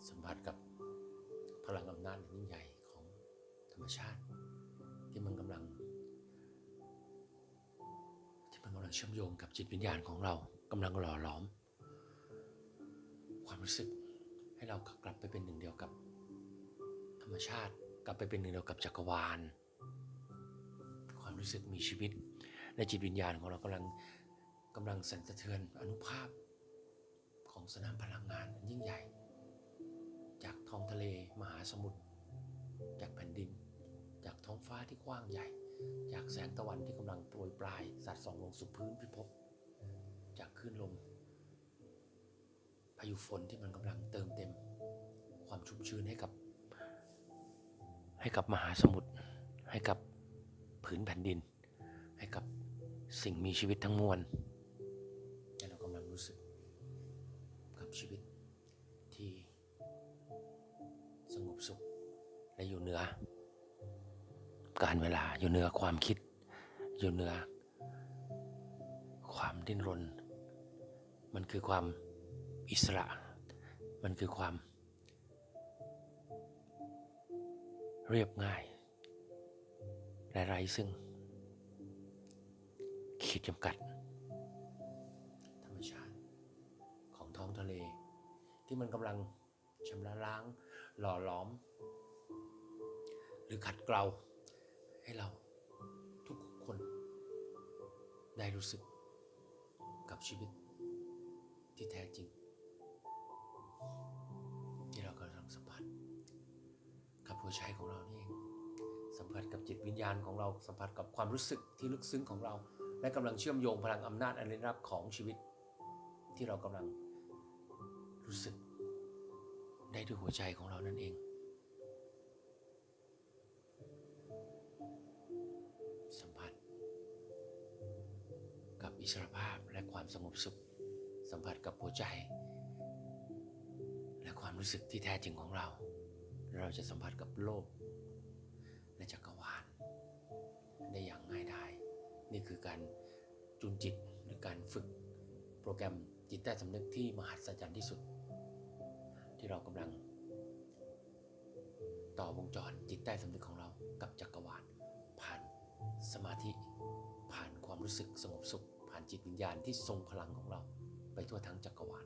สัมผัสกับพลังอำนาจยิ่งใหญ่ของธรรมชาติที่มันกำลังเชื่อมโยงกับจิตวิญญาณของเรากำลังหล่อหลอมความรู้สึกให้เรากลับไปเป็นหนึ่งเดียวกับธรรมชาติกลับไปเป็นหนึ่งเดียวกับจักรวาลความรู้สึกมีชีวิตในจิตวิญญาณของเรากำลังสั่นสะเทือนอนุภาพของสนามพลังงานอันยิ่งใหญ่จากท้องทะเลมหาสมุทรจากแผ่นดินจากท้องฟ้าที่กว้างใหญ่จากแสงตะวันที่กำลังโปรยปลายสาดส่องลงสู่พื้นพิภพจากคลื่นลมพายุฝนที่มันกำลังเติมเต็มความชุ่มชื้นให้กับมหาสมุทรให้กับผืนแผ่นดินให้กับสิ่งมีชีวิตทั้งมวลและเรากำลังรู้สึกกับชีวิตที่สงบสุขและอยู่เหนือการเวลาอยู่เหนือความคิดอยู่เหนือความดิ้นรนมันคือความอิสระมันคือความเรียบง่ายและไร้ซึ่งขีดจำกัดธรรมชาติของท้องทะเลที่มันกำลังชำระล้างหล่อหลอมหรือขัดเกลาให้เราทุกคนได้รู้สึกกับชีวิตที่แท้จริงที่เรากำลังสัมผัสกับหัวใจของเรานี่เองสัมผัสกับจิตวิญญาณของเราสัมผัสกับความรู้สึกที่ลึกซึ้งของเราและกำลังเชื่อมโยงพลังอำนาจอันลึกลับของชีวิตที่เรากำลังรู้สึกได้ด้วยหัวใจของเรานั่นเองสัมผัสกับอิสรภาพและความสงบสุขสัมผัสกับหัวใจและความรู้สึกที่แท้จริงของเราเราจะสัมผัสกับโลกและจักรวาลได้อย่างง่ายดายนี่คือการจูนจิตหรือการฝึกโปรแกรมจิตใต้สำนึกที่มหัศจรรย์ที่สุดที่เรากำลังต่อวงจรจิตใต้สำนึกของเรากับจักรวาลผ่านสมาธิผ่านความรู้สึกสงบสุขผ่านจิตวิญญาณที่ทรงพลังของเราไปทั่วทั้งจักรวาล